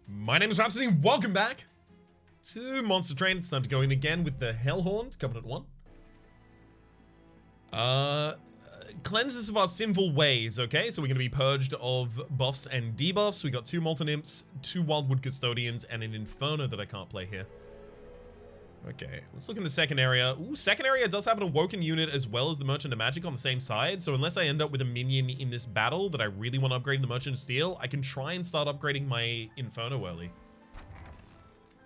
My name is Rhapsody, welcome back to Monster Train. It's time to go in again with the Hellhorn, coming at 1. Cleanse us of our sinful ways, okay? So we're going to be purged of buffs and debuffs. We got 2 Molten Imps, 2 Wildwood Custodians, and an Inferno that I can't play here. Okay, let's look in the second area. Ooh, second area does have an Awoken unit as well as the Merchant of Magic on the same side. So unless I end up with a minion in this battle that I really want to upgrade the Merchant of Steel, I can try and start upgrading my Inferno early.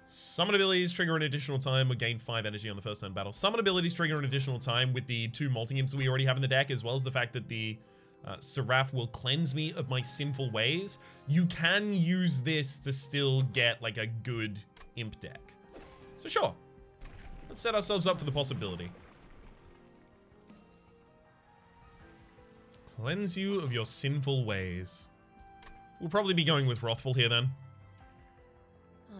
Summon abilities trigger an additional time or gain 5 energy on the first turn battle. Summon abilities trigger an additional time with the 2 Molten Imps we already have in the deck, as well as the fact that the Seraph will cleanse me of my sinful ways. You can use this to still get like a good Imp deck. So sure. Let's set ourselves up for the possibility. Cleanse you of your sinful ways. We'll probably be going with Wrathful here then. I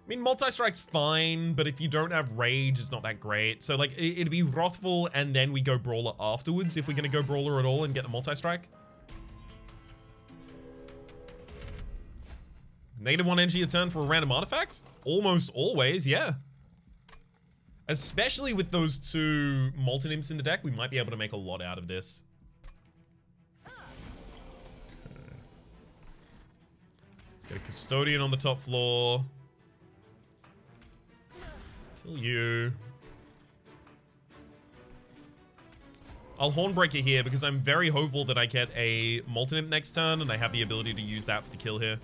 mean, multi-strike's fine, but if you don't have rage, it's not that great. So, like, it'd be Wrathful and then we go Brawler afterwards if we're going to go Brawler at all and get the multi-strike. -1 energy a turn for a random artifact? Almost always, yeah. Especially with those 2 Molten Imps in the deck, we might be able to make a lot out of this. Let's get a Custodian on the top floor. Kill you. I'll Hornbreaker here because I'm very hopeful that I get a Molten Imp next turn and I have the ability to use that for the kill here.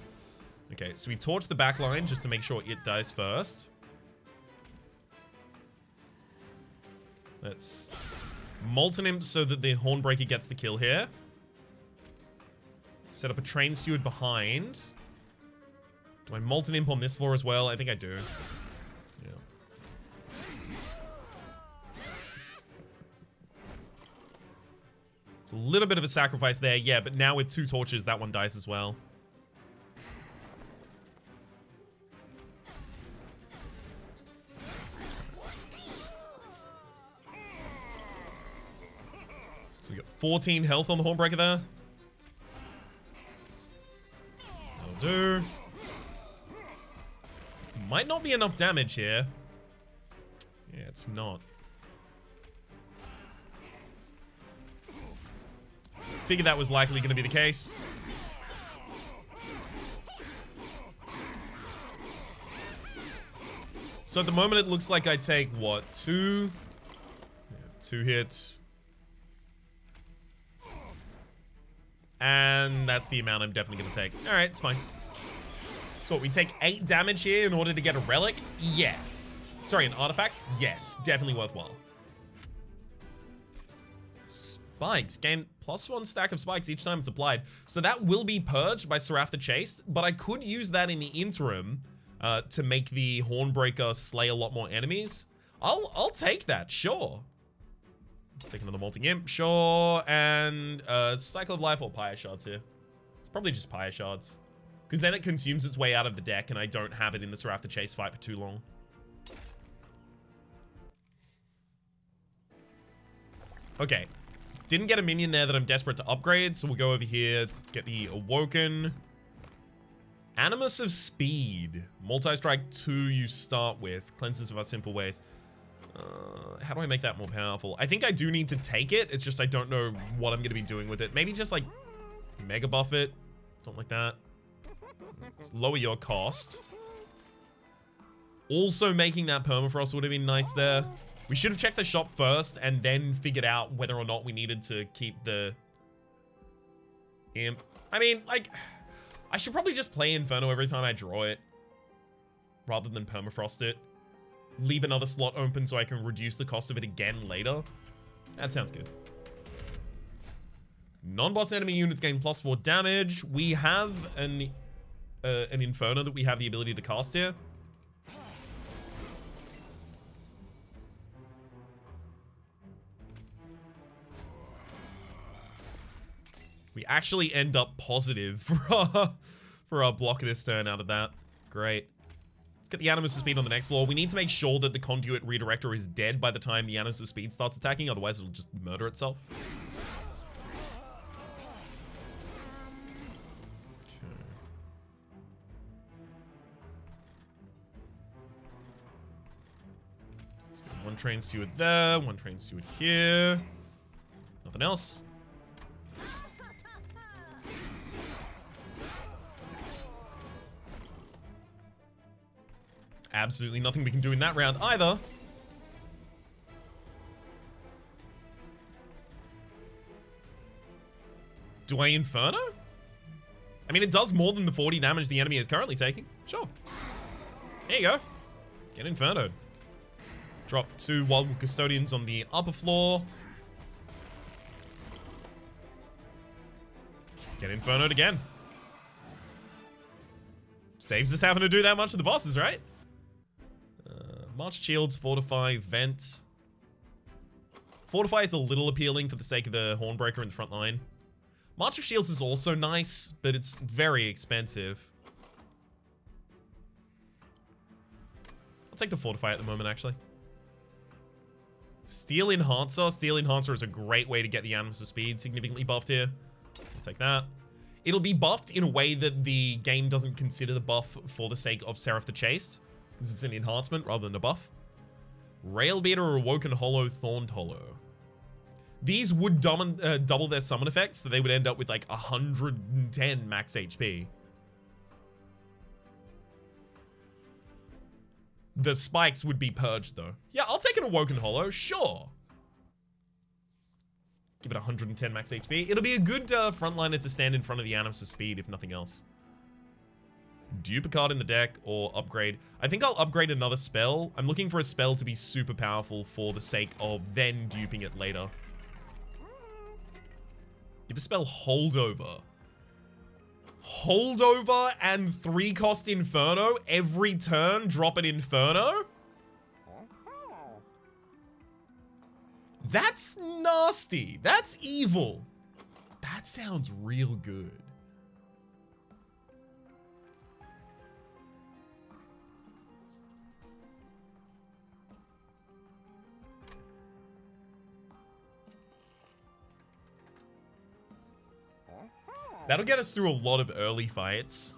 Okay, so we torch the back line just to make sure it dies first. Let's Molten Imp so that the Hornbreaker gets the kill here. Set up a Train Steward behind. Do I Molten Imp on this floor as well? I think I do. Yeah. It's a little bit of a sacrifice there, yeah, but now with 2 torches, that one dies as well. So we got 14 health on the Hornbreaker there. That'll do. Might not be enough damage here. Yeah, it's not. Figured that was likely going to be the case. So at the moment, it looks like I take, what, 2? Yeah, 2 hits. And that's the amount I'm definitely going to take. All right, it's fine. So we take 8 damage here in order to get a relic? Yeah. Sorry, an artifact? Yes, definitely worthwhile. Spikes. Gain +1 stack of spikes each time it's applied. So that will be purged by Seraph the Chaste, but I could use that in the interim to make the Hornbreaker slay a lot more enemies. I'll take that, sure. Take another Molting Imp, sure. And Cycle of Life or Pyre Shards here. It's probably just Pyre Shards. Because then it consumes its way out of the deck and I don't have it in the Seraph the Chase fight for too long. Okay. Didn't get a minion there that I'm desperate to upgrade, so we'll go over here, get the Awoken. Animus of Speed. Multi-strike 2 you start with. Cleanses of our simple ways. How do I make that more powerful? I think I do need to take it. It's just I don't know what I'm going to be doing with it. Maybe just like mega buff it. Something like that. Let's lower your cost. Also making that permafrost would have been nice there. We should have checked the shop first and then figured out whether or not we needed to keep the Imp. I mean, like, I should probably just play Inferno every time I draw it rather than permafrost it. Leave another slot open so I can reduce the cost of it again later. That sounds good. Non-boss enemy units gain +4 damage. We have an Inferno that we have the ability to cast here. We actually end up positive for our block this turn out of that. Great. Let's get the Animus of Speed on the next floor. We need to make sure that the Conduit Redirector is dead by the time the Animus of Speed starts attacking, otherwise it'll just murder itself. Okay. train steward there, one train steward here. Nothing else. Absolutely nothing we can do in that round either. Do I Inferno? I mean, it does more than the 40 damage the enemy is currently taking. Sure. There you go. Get Infernoed. Drop 2 Wildwood Custodians on the upper floor. Get Infernoed again. Saves us having to do that much to the bosses, right? March Shields, Fortify, Vent. Fortify is a little appealing for the sake of the Hornbreaker in the front line. March of Shields is also nice, but it's very expensive. I'll take the Fortify at the moment, actually. Steel Enhancer. Steel Enhancer is a great way to get the Animus of Speed significantly buffed here. I'll take that. It'll be buffed in a way that the game doesn't consider the buff for the sake of Seraph the Chaste, because it's an enhancement rather than a buff. Railbeater or Awoken Hollow, Thorned Hollow. These would double their summon effects, so they would end up with like 110 max HP. The spikes would be purged though. Yeah, I'll take an Awoken Hollow, sure. Give it 110 max HP. It'll be a good frontliner to stand in front of the Animus of Speed, if nothing else. Dupe a card in the deck or upgrade. I think I'll upgrade another spell. I'm looking for a spell to be super powerful for the sake of then duping it later. Give a spell Holdover. Holdover and 3-cost Inferno. Every turn, drop an Inferno? That's nasty. That's evil. That sounds real good. That'll get us through a lot of early fights.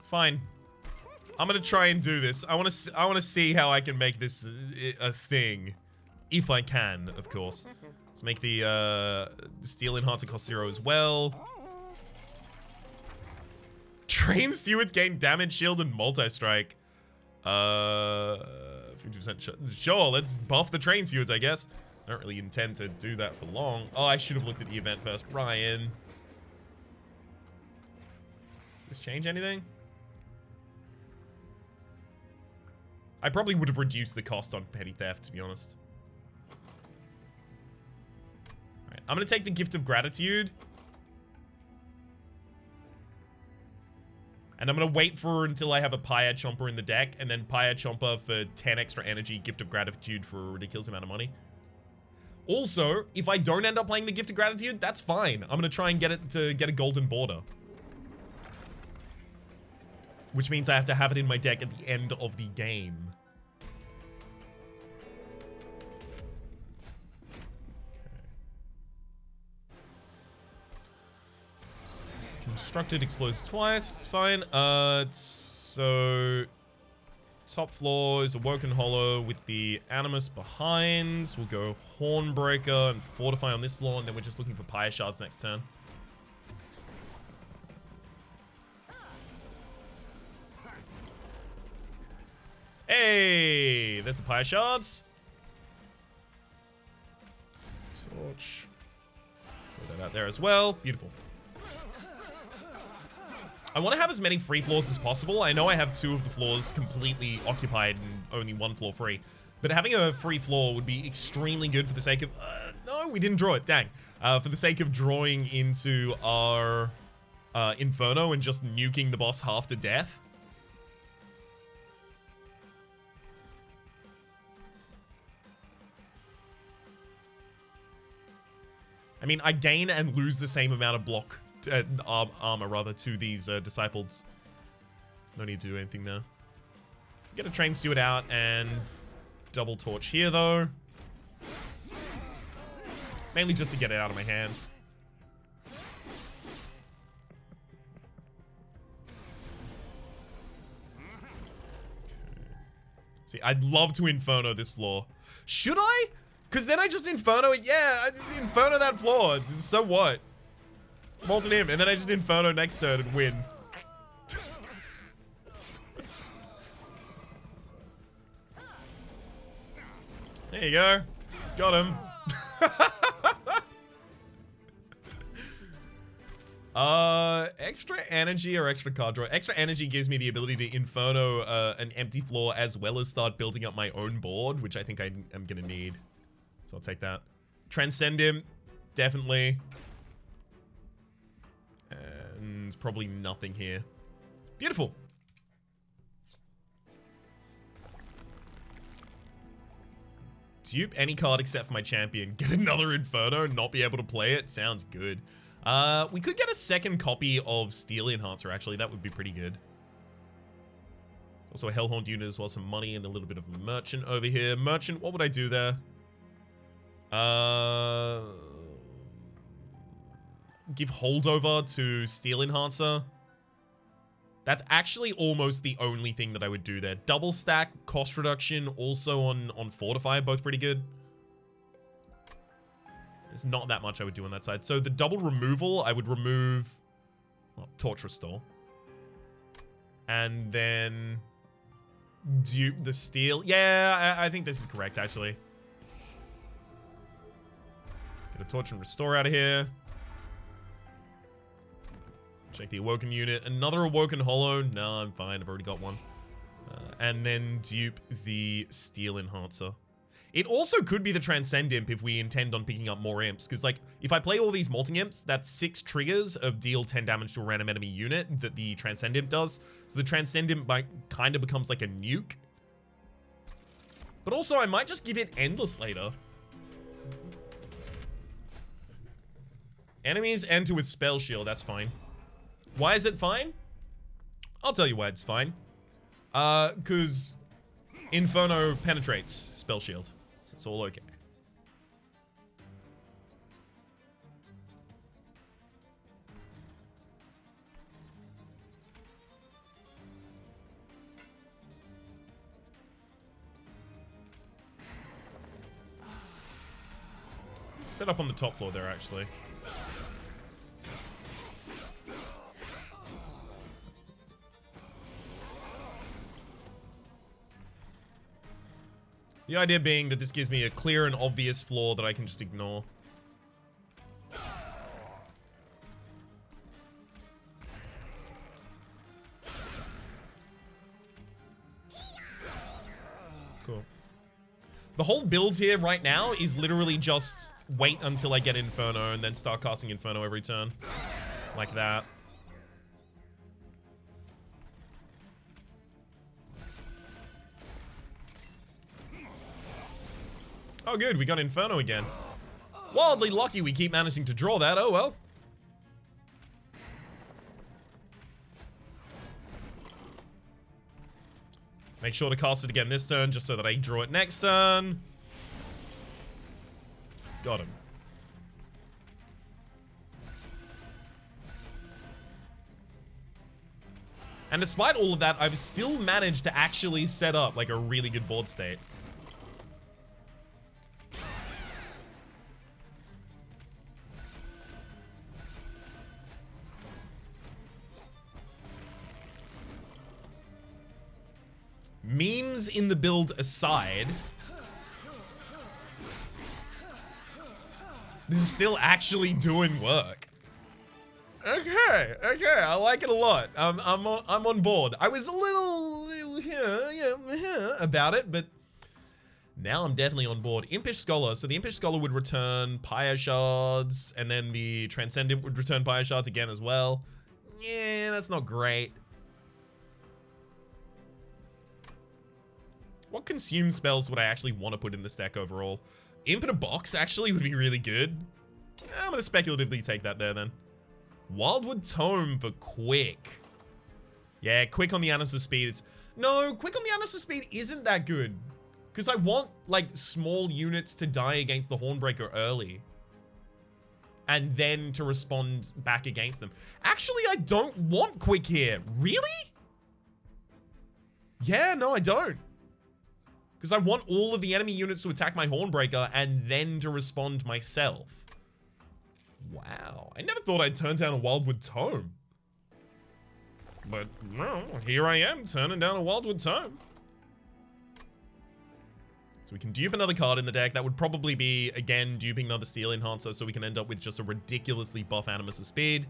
Fine. I'm gonna try and do this. I want to see how I can make this a thing, if I can, of course. Let's make the Steel Enhancer cost 0 as well. Train Stewards gain damage, shield, and multi-strike. 50% sure, let's buff the Train Stewards, I guess. I don't really intend to do that for long. Oh, I should have looked at the event first. Ryan. Does this change anything? I probably would have reduced the cost on Petty Theft, to be honest. Alright, I'm going to take the Gift of Gratitude. And I'm going to wait for until I have a Pyre Chomper in the deck, and then Pyre Chomper for 10 extra energy, Gift of Gratitude for a ridiculous amount of money. Also, if I don't end up playing the Gift of Gratitude, that's fine. I'm going to try and get it to get a golden border. Which means I have to have it in my deck at the end of the game. Constructed explodes twice, it's fine. So top floor is Awoken Hollow with the Animus behind. We'll go Hornbreaker and Fortify on this floor, and then we're just looking for Pyre Shards next turn. Hey, there's the Pyre Shards. Torch. Throw that out there as well. Beautiful. I want to have as many free floors as possible. I know I have 2 of the floors completely occupied and only 1 floor free. But having a free floor would be extremely good for the sake of... no, we didn't draw it. Dang. For the sake of drawing into our Inferno and just nuking the boss half to death. I mean, I gain and lose the same amount of block... armor rather to these disciples. There's no need to do anything there. Get a Train Steward out and double torch here though. Mainly just to get it out of my hands. See, I'd love to Inferno this floor. Should I? Because then I just Inferno it. Yeah, I Inferno that floor. So what? Molten Imp, and then I just Inferno next turn and win. There you go. Got him. Extra energy or extra card draw? Extra energy gives me the ability to Inferno an empty floor as well as start building up my own board, which I think I am gonna need. So I'll take that. Transcendimps, definitely. And probably nothing here. Beautiful. Dupe any card except for my champion. Get another Inferno and not be able to play it. Sounds good. We could get a second copy of Steel Enhancer, actually. That would be pretty good. Also a Hellhound unit as well. Some money and a little bit of Merchant over here. Merchant, what would I do there? Give Holdover to Steel Enhancer. That's actually almost the only thing that I would do there. Double stack, cost reduction, also on Fortify, both pretty good. There's not that much I would do on that side. So the double removal, I would remove Torch Restore. And then dupe the steel. Yeah, I think this is correct, actually. Get a Torch and Restore out of here. Check the Awoken unit. Another Awoken Hollow. No, I'm fine. I've already got one. And then dupe the Steel Enhancer. It also could be the Transcendimp if we intend on picking up more imps. Because, like, if I play all these Molting Imps, that's 6 triggers of deal 10 damage to a random enemy unit that the Transcendimp does. So the Transcendimp kind of becomes like a nuke. But also, I might just give it Endless later. Enemies enter with Spell Shield. That's fine. Why is it fine? I'll tell you why it's fine. Because Inferno penetrates Spell Shield. So it's all okay. Set up on the top floor there, actually. The idea being that this gives me a clear and obvious flaw that I can just ignore. Cool. The whole build here right now is literally just wait until I get Inferno and then start casting Inferno every turn. Like that. Oh, good. We got Inferno again. Wildly lucky we keep managing to draw that. Oh, well. Make sure to cast it again this turn just so that I draw it next turn. Got him. And despite all of that, I've still managed to actually set up like a really good board state. Memes in the build aside, this is still actually doing work. Okay, I like it a lot. I'm on board. I was a little about it, but now I'm definitely on board. Impish Scholar. So the Impish Scholar would return Pyre Shards, and then the Transcendimp would return Pyre Shards again as well. Yeah, that's not great. What consume spells would I actually want to put in this deck overall? Imp in a box actually would be really good. I'm going to speculatively take that there then. Wildwood Tome for quick. Yeah, quick on the Annals of Speed. No, quick on the Annals of Speed isn't that good. Because I want, like, small units to die against the Hornbreaker early. And then to respond back against them. Actually, I don't want quick here. Really? Yeah, no, I don't. Because I want all of the enemy units to attack my Hornbreaker and then to respond myself. Wow. I never thought I'd turn down a Wildwood Tome. But, well, here I am, turning down a Wildwood Tome. So we can dupe another card in the deck. That would probably be, again, duping another Steel Enhancer, so we can end up with just a ridiculously buff Animus of Speed.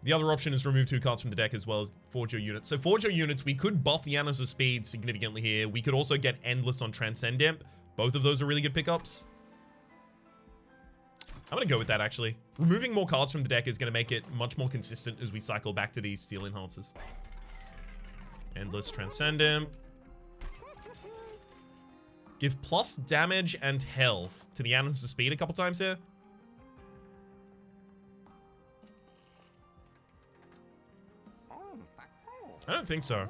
The other option is remove 2 cards from the deck as well as forge your units. So forge your units, we could buff the Animus of Speed significantly here. We could also get Endless on Transcendimp. Both of those are really good pickups. I'm going to go with that, actually. Removing more cards from the deck is going to make it much more consistent as we cycle back to these Steel Enhancers. Endless Transcendimp. Give plus damage and health to the Animus of Speed a couple times here. I don't think so.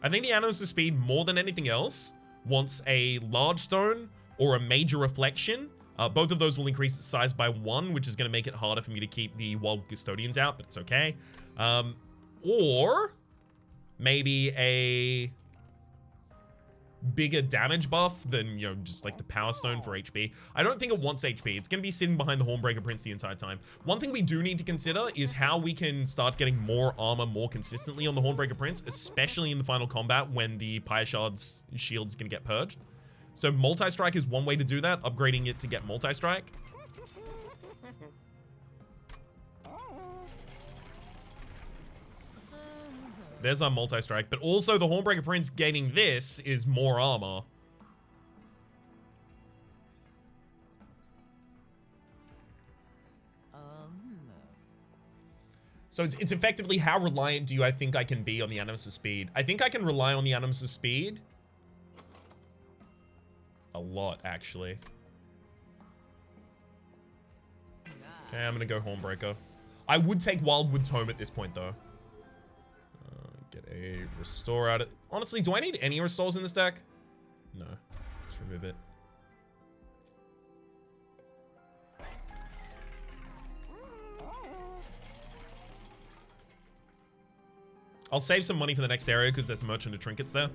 I think the Animus of Speed, more than anything else, wants a large stone or a major reflection. Both of those will increase its size by 1, which is going to make it harder for me to keep the Wild Custodians out, but it's okay. Or maybe a bigger damage buff than, you know, just like the Power Stone for HP. I don't think it wants HP. It's going to be sitting behind the Hornbreaker Prince the entire time. One thing we do need to consider is how we can start getting more armor more consistently on the Hornbreaker Prince, especially in the final combat when the Pyre Shard's shield is going to get purged. So Multi-Strike is one way to do that, upgrading it to get Multi-Strike. There's our Multi-Strike, but also the Hornbreaker Prince gaining this is more armor. So it's effectively how reliant do I think I can be on the Animus of Speed? I think I can rely on the Animus of Speed a lot, actually. Okay, I'm gonna go Hornbreaker. I would take Wildwood Tome at this point, though. Get a restore out of... Honestly, do I need any restores in this deck? No. Just remove it. I'll save some money for the next area because there's Merchant of Trinkets there.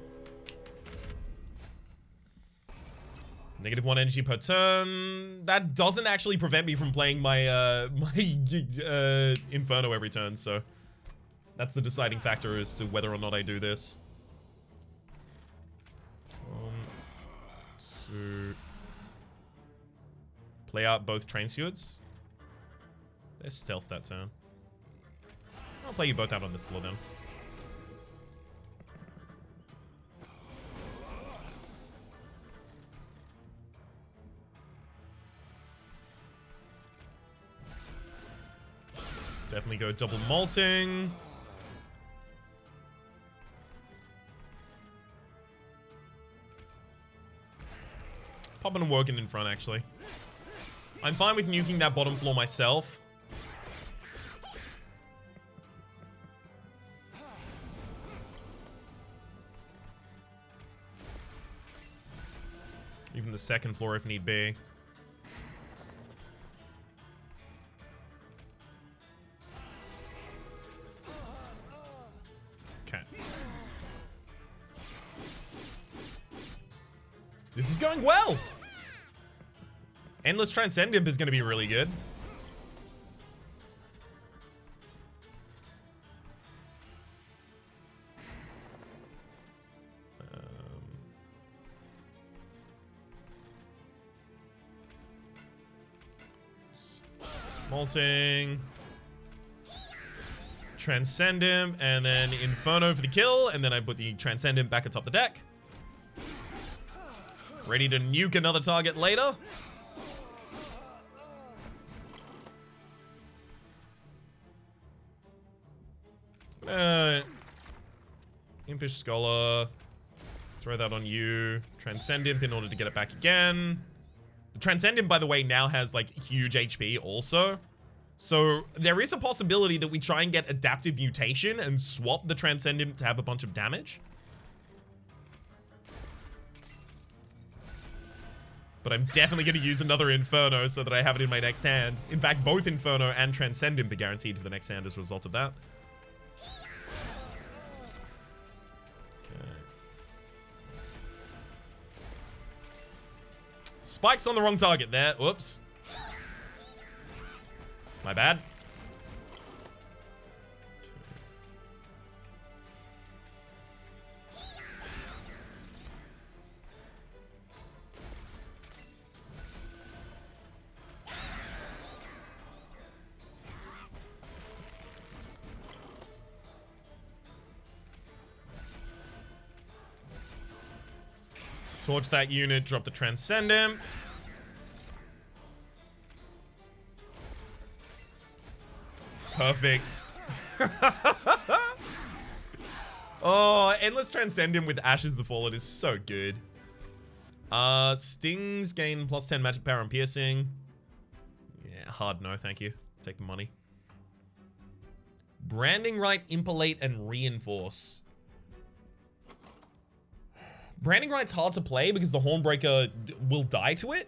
-1 energy per turn. That doesn't actually prevent me from playing my Inferno every turn, so... That's the deciding factor as to whether or not I do this. 1, 2. Play out both Train Stewards. They're stealth that turn. I'll play you both out on this floor then. Let's definitely go double molting. Popping and working in front, actually. I'm fine with nuking that bottom floor myself. Even the second floor if need be. Okay. This is going well! Endless Transcendimp is going to be really good. Molting. Transcendimp, and then Inferno for the kill, and then I put the Transcendimp back atop the deck. Ready to nuke another target later. Impish Scholar. Throw that on you. Transcendimp in order to get it back again. The Transcendimp, by the way, now has, like, huge HP also. So there is a possibility that we try and get Adaptive Mutation and swap the Transcendimp to have a bunch of damage. But I'm definitely going to use another Inferno so that I have it in my next hand. In fact, both Inferno and Transcendimp are guaranteed for the next hand as a result of that. Okay. Spike's on the wrong target there. Whoops. My bad. Torch that unit, drop the Transcendimp. Perfect. Oh, Endless Transcendimp with Ashes the Fallen is so good. Stings gain plus 10 magic power and piercing. Yeah, hard no, thank you. Take the money. Branding Right, Impalate, and Reinforce. Branding Right's hard to play because the Hornbreaker will die to it.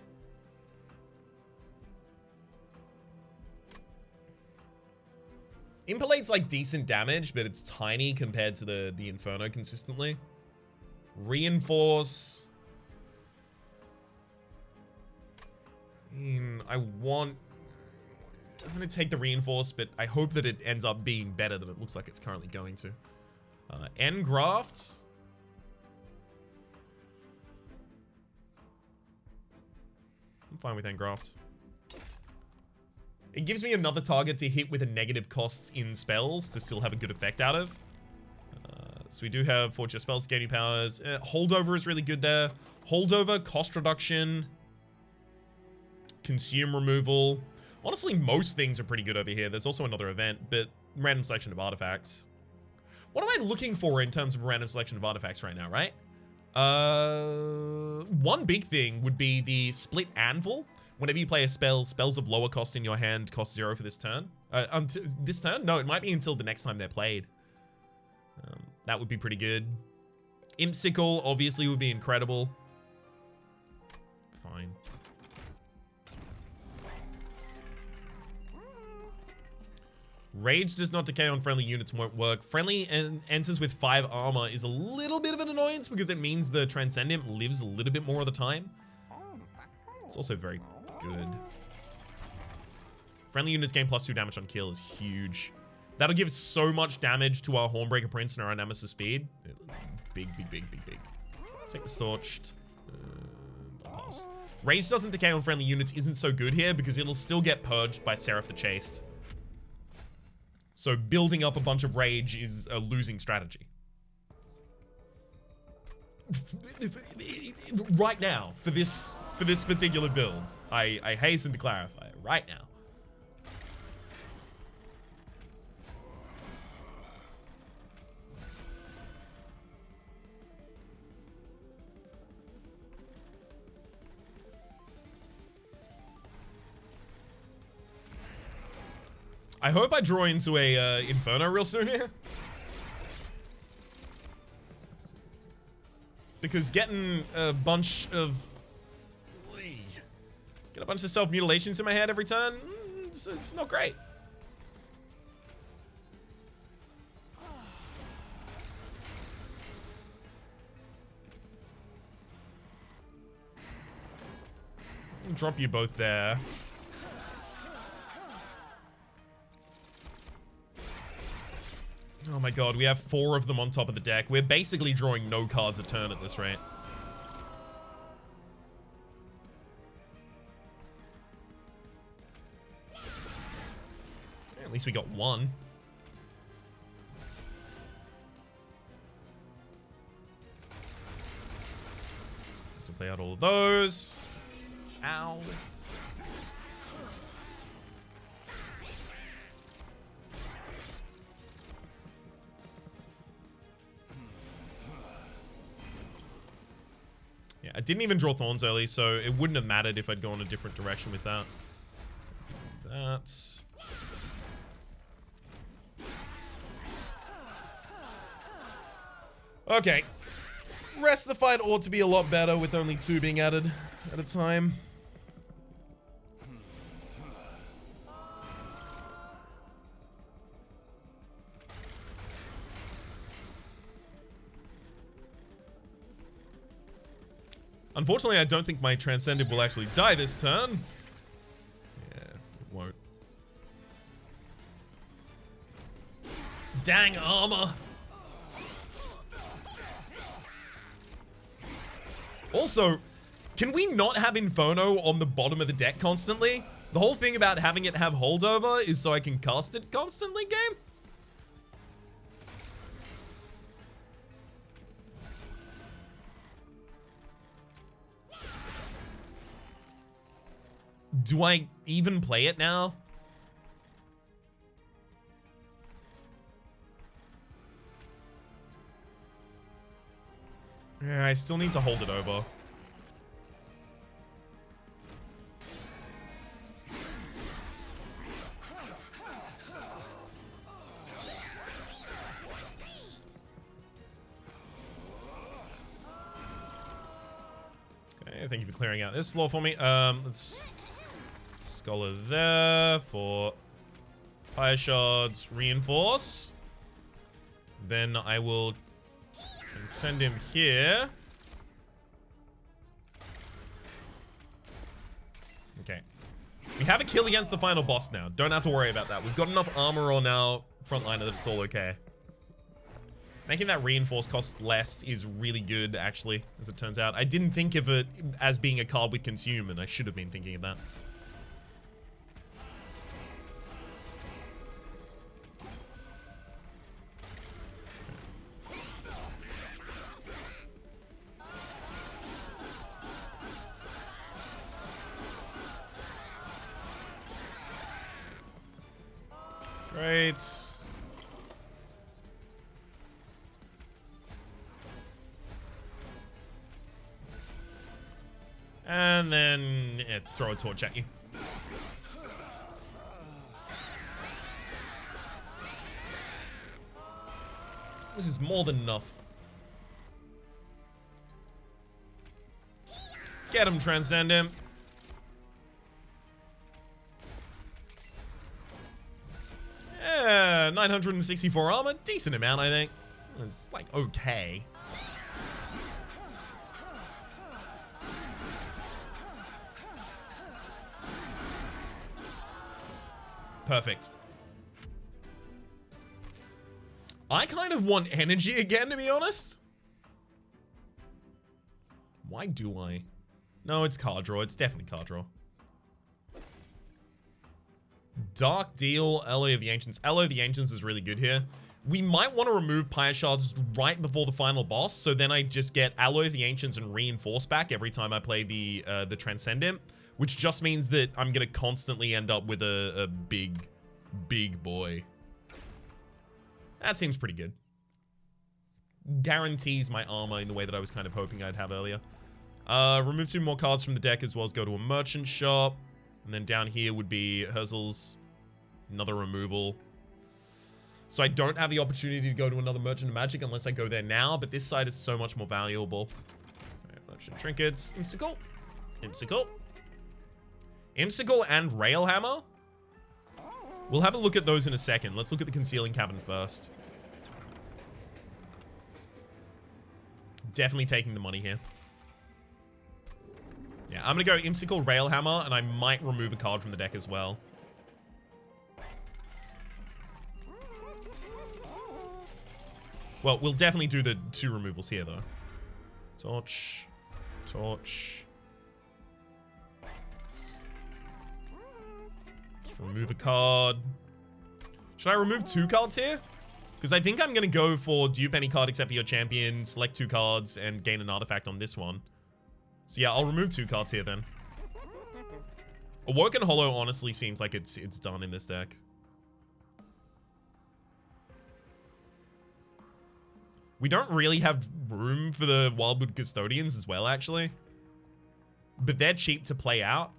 Impalate's like decent damage, but it's tiny compared to the Inferno consistently. Reinforce. I mean, I'm gonna take the Reinforce, but I hope that it ends up being better than it looks like it's currently going to. Engraft. I'm fine with Engraft. It gives me another target to hit with a negative cost in spells to still have a good effect out of. So we do have Forge Your Spells, gain new powers. Holdover is really good there. Holdover, cost reduction, consume removal. Honestly, most things are pretty good over here. There's also another event, but random selection of artifacts. What am I looking for in terms of random selection of artifacts right now, right? One big thing would be the split anvil. Whenever you play a spell, spells of lower cost in your hand cost 0 for this turn. Until this turn? No, it might be until the next time they're played. That would be pretty good. Imp Sickle obviously would be incredible. Fine. Rage does not decay on friendly units, won't work. Friendly and enters with 5 armor is a little bit of an annoyance because it means the Transcendimp lives a little bit more of the time. It's also very good. Friendly units gain plus 2 damage on kill is huge. That'll give so much damage to our Hornbreaker Prince and our Nemesis Speed. Big, big, big, big, big. Take the Scorched. Pass. Rage doesn't decay on friendly units isn't so good here because it'll still get purged by Seraph the Chaste. So building up a bunch of Rage is a losing strategy. Right now, for this particular build, I hasten to clarify, right now. I hope I draw into a Inferno real soon here. Because getting a bunch of self-mutilations in my head every turn, it's not great. I'll drop you both there. Oh my god, we have 4 of them on top of the deck. We're basically drawing no cards a turn at this rate. Yeah, at least we got 1. Let's play out all of those. Ow. Yeah, I didn't even draw Thorns early, so it wouldn't have mattered if I'd gone a different direction with that. That's... Okay. Rest of the fight ought to be a lot better with only 2 being added at a time. Unfortunately, I don't think my Transcendimp will actually die this turn. Yeah, it won't. Dang armor. Also, can we not have Inferno on the bottom of the deck constantly? The whole thing about having it have holdover is so I can cast it constantly, game? Do I even play it now? Yeah, I still need to hold it over. Okay, thank you for clearing out this floor for me. Let's Scholar there for fire shards, reinforce. Then I will send him here. Okay. We have a kill against the final boss now. Don't have to worry about that. We've got enough armor on our frontliner that it's all okay. Making that reinforce cost less is really good, actually, as it turns out. I didn't think of it as being a card with consume, and I should have been thinking of that. Great. And then throw a torch at you. This is more than enough. Get him, Transcendimp. Yeah, 964 armor. Decent amount, I think. It's like okay. Perfect. I kind of want energy again, to be honest. Why do I? No, it's card draw. It's definitely card draw. Dark Deal, Alloy of the Ancients. Alloy of the Ancients is really good here. We might want to remove Pyre Shards right before the final boss, so then I just get Alloy of the Ancients and Reinforce back every time I play the Transcendimp, which just means that I'm going to constantly end up with a big boy. That seems pretty good. Guarantees my armor in the way that I was kind of hoping I'd have earlier. Remove 2 more cards from the deck as well as go to a merchant shop. And then down here would be Herzl's, another removal. So I don't have the opportunity to go to another Merchant of Magic unless I go there now, but this side is so much more valuable. Right, Merchant Trinkets, Imsicle, Imsicle, Imsicle and Railhammer. We'll have a look at those in a second. Let's look at the Concealing Cabin first. Definitely taking the money here. Yeah, I'm going to go Imsicle, Railhammer, and I might remove a card from the deck as well. Well, we'll definitely do the 2 removals here, though. Torch. Torch. Let's remove a card. Should I remove 2 cards here? Because I think I'm going to go for dupe any card except for your champion, select 2 cards, and gain an artifact on this one. So yeah, I'll remove 2 cards here then. Awoken Hollow honestly seems like it's done in this deck. We don't really have room for the Wildwood Custodians as well, actually. But they're cheap to play out.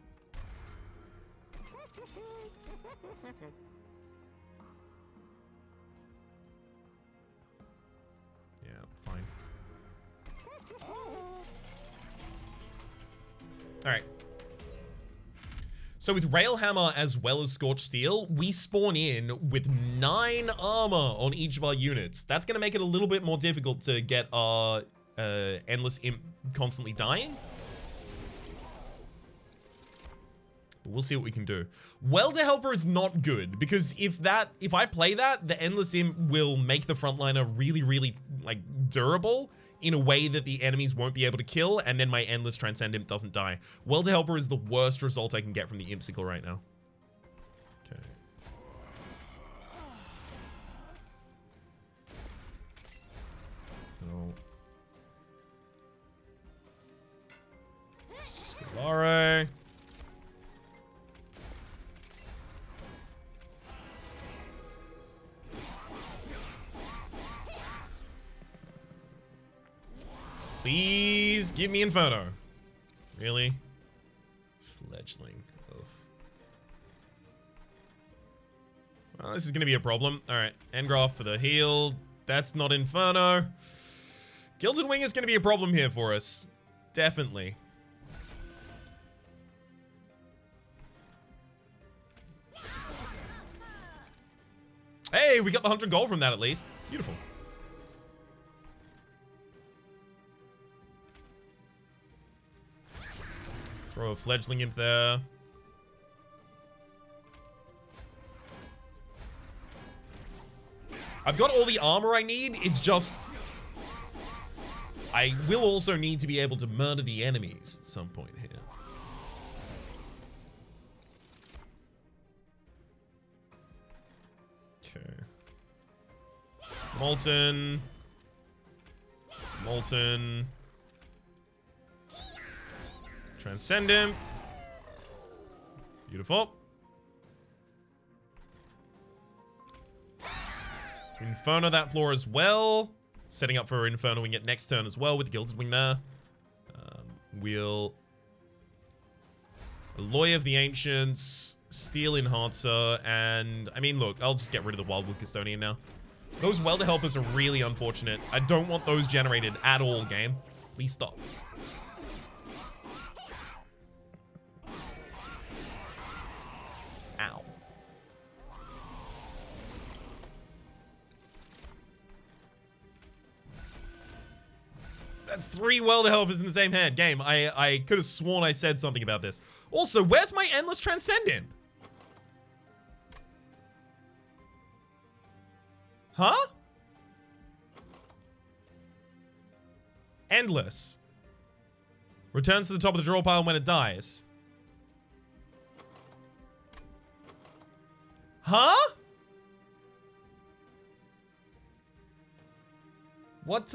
Yeah, fine. Alright. So with Railhammer as well as Scorched Steel, we spawn in with 9 armor on each of our units. That's going to make it a little bit more difficult to get our Endless Imp constantly dying. We'll see what we can do. Welder Helper is not good because if I play that, the Endless Imp will make the frontliner really, really like durable in a way that the enemies won't be able to kill, and then my Endless Transcendimp doesn't die. Welder Helper is the worst result I can get from the Impsicle right now. Okay. No. Scolare. Please give me Inferno. Really? Fledgling. Oof. Well, this is going to be a problem. All right. Engraph for the heal. That's not Inferno. Gilded Wing is going to be a problem here for us. Definitely. Hey, we got the 100 gold from that at least. Beautiful. Throw a Fledgling Imp there. I've got all the armor I need. It's just... I will also need to be able to murder the enemies at some point here. Okay. Molten. Molten. Transcendimp. Beautiful. Inferno that floor as well. Setting up for Infernoing it next turn as well with Gilded Wing there. We'll... Alloy of the Ancients, Steel Enhancer, and... I mean, look, I'll just get rid of the Wildwood Custodian now. Those Welder Helpers are really unfortunate. I don't want those generated at all, game. Please stop. Ow. That's 3 Welder Helpers in the same hand. Game, I could have sworn I said something about this. Also, where's my Endless Transcendimp? Huh? Endless. Returns to the top of the draw pile when it dies. Huh? What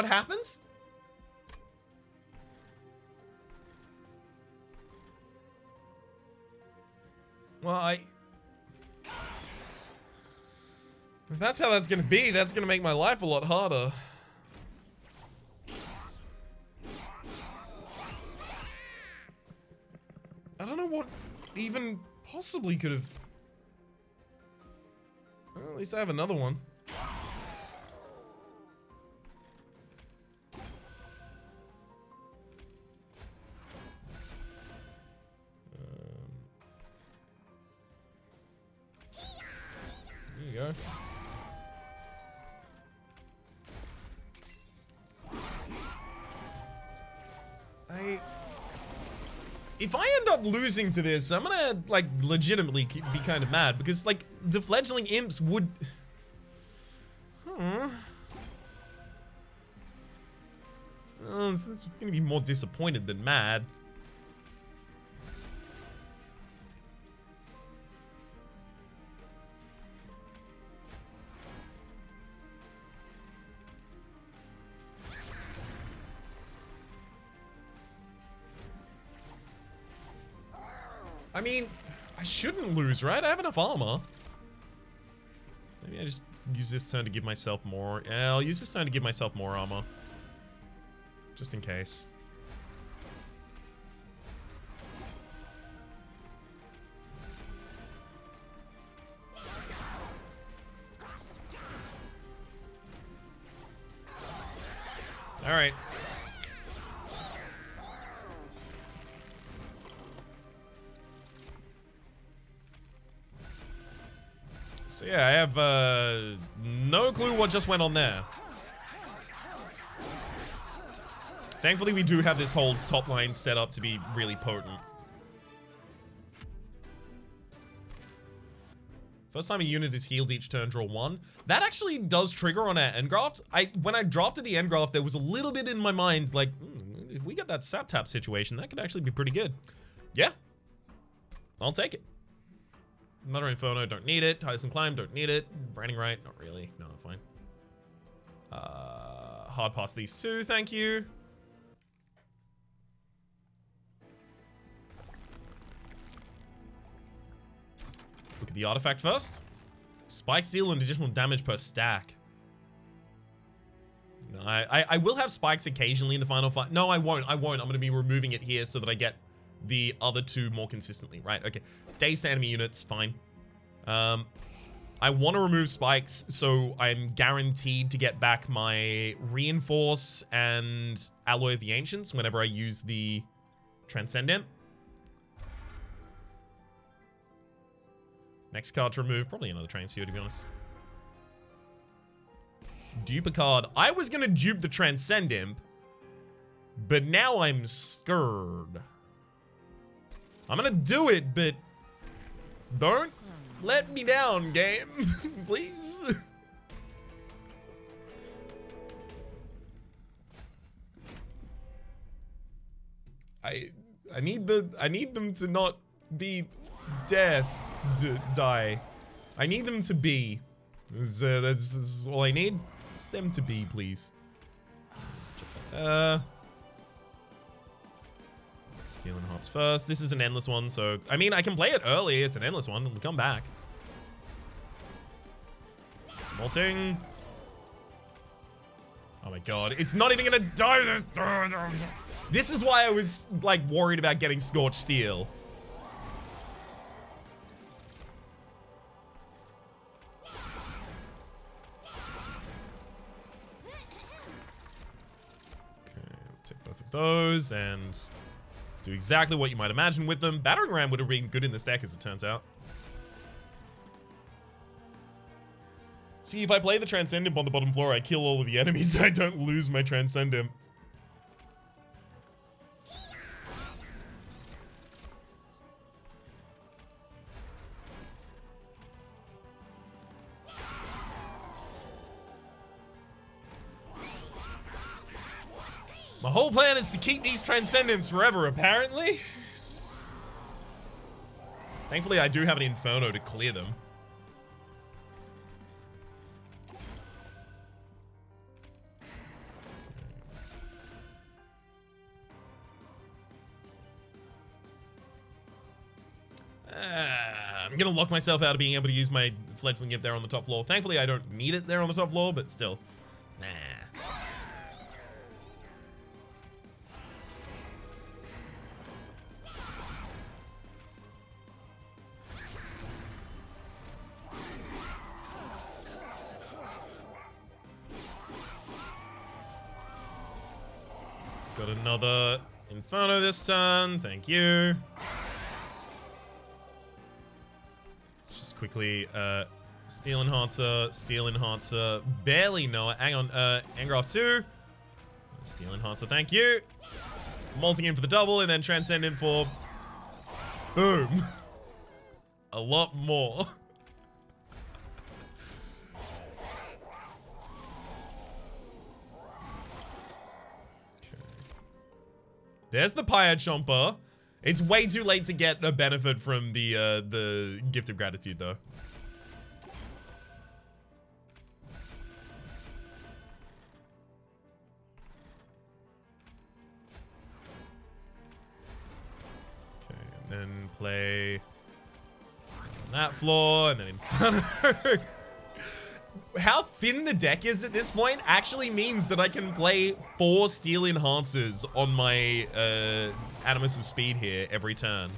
happens? Well, if that's how that's gonna be, that's gonna make my life a lot harder. I don't know what even possibly could have... Well, at least I have another one. There you go. If I end up losing to this, I'm gonna, like, legitimately be kind of mad, because, like, the Fledgling Imps would... Huh. It's gonna be more disappointed than mad. I mean, I shouldn't lose, right? I have enough armor. Maybe I just use this turn to give myself more. Yeah, I'll use this turn to give myself more armor. Just in case. All right. So yeah, I have no clue what just went on there. Thankfully, we do have this whole top line set up to be really potent. First time a unit is healed each turn, draw 1. That actually does trigger on our Endgraft. When I drafted the Endgraft, there was a little bit in my mind, like, if we get that sap tap situation, that could actually be pretty good. Yeah. I'll take it. Another Inferno, don't need it. Tyson Climb, don't need it. Branding Right, not really. No, fine. Hard pass these two, thank you. Look at the artifact first. Spikes deal an additional damage per stack. No, I will have spikes occasionally in the final fight. No, I won't. I'm going to be removing it here so that I get the other two more consistently. Right, okay. Daze to enemy units, fine. I want to remove spikes so I'm guaranteed to get back my Reinforce and Alloy of the Ancients whenever I use the Transcendimp. Next card to remove, probably another Transfear, to be honest. Dupe a card. I was going to dupe the Transcendimp, but now I'm scared. I'm going to do it, but don't let me down, game. Please. I need them to not be death. Die. I need them to be. That's all I need. Just them to be, please. Stealing Hearts first. This is an endless one, so I mean I can play it early. It's an endless one. We'll come back. Molting. Oh my god. It's not even gonna die. This is why I was like worried about getting Scorched Steel. Those and do exactly what you might imagine with them. Battering Ram would have been good in this deck as it turns out. See, if I play the Transcendimp on the bottom floor, I kill all of the enemies. I don't lose my Transcendimp. My whole plan is to keep these Transcendimps forever, apparently. Thankfully, I do have an Inferno to clear them. I'm gonna lock myself out of being able to use my Fledgling Imp there on the top floor. Thankfully, I don't need it there on the top floor, but still. Nah. Got another Inferno this turn. Thank you. Let's just quickly Steel Enhancer, barely know it. Hang on, Engraft 2. Steel Enhancer, thank you. Molting in for the double and then Transcendent for boom. A lot more. There's the Pyre Chomper. It's way too late to get a benefit from the Gift of Gratitude, though. Okay, and then play on that floor, and then Inferno. How thin the deck is at this point actually means that I can play 4 Steel Enhancers on my Animus of Speed here every turn.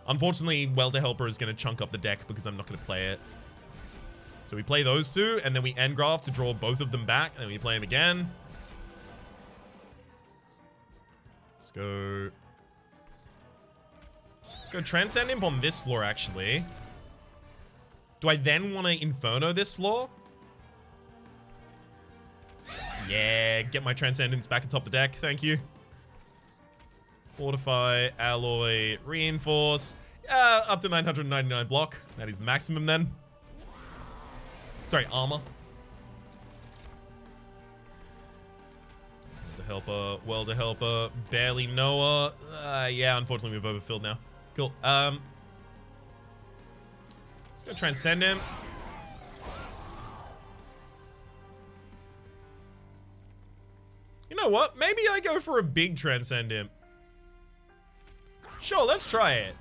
Unfortunately, Welter Helper is going to chunk up the deck because I'm not going to play it. So we play those two, and then we Endgraft to draw both of them back, and then we play them again. Let's go Transcendimp on this floor, actually. Do I then want to Inferno this floor? Yeah, get my Transcendimps back atop the deck. Thank you. Fortify, alloy, reinforce. Up to 999 block. That is the maximum then. Sorry, armor. Welder helper, barely Noah. Yeah, unfortunately we've overfilled now. Cool. Let's go Transcendimp. You know what? Maybe I go for a big Transcendimp. Sure, let's try it.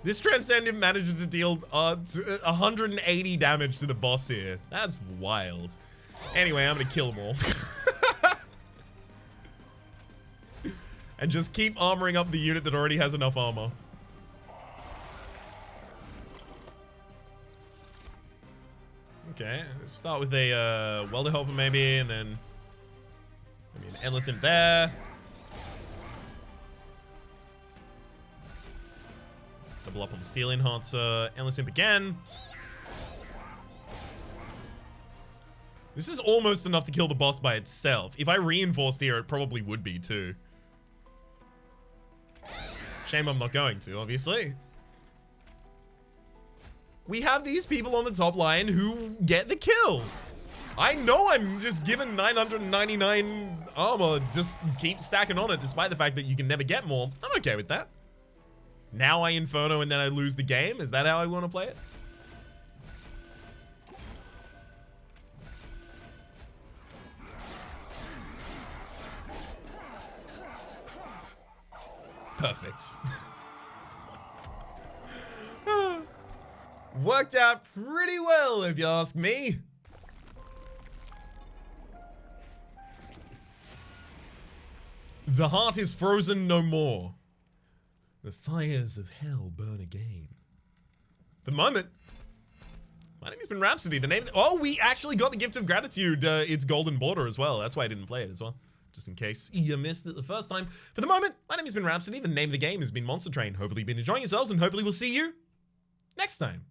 This Transcendimp manages to deal 180 damage to the boss here. That's wild. Anyway, I'm gonna kill them all. And just keep armoring up the unit that already has enough armor. Okay, let's start with a welder helper maybe, and then maybe an endless imp there. Double up on the steel enhancer, endless imp again. This is almost enough to kill the boss by itself. If I reinforced here, it probably would be too. Shame I'm not going to, obviously. We have these people on the top line who get the kill. I know I'm just given 999 armor, just keep stacking on it despite the fact that you can never get more. I'm okay with that. Now I Inferno and then I lose the game? Is that how I want to play it? Perfect. Worked out pretty well, if you ask me. The heart is frozen no more. The fires of hell burn again. For the moment, my name has been Rhapsody. The name. Oh, we actually got the gift of gratitude. It's golden border as well. That's why I didn't play it as well. Just in case you missed it the first time. For the moment, my name has been Rhapsody. The name of the game has been Monster Train. Hopefully you've been enjoying yourselves, and hopefully we'll see you next time.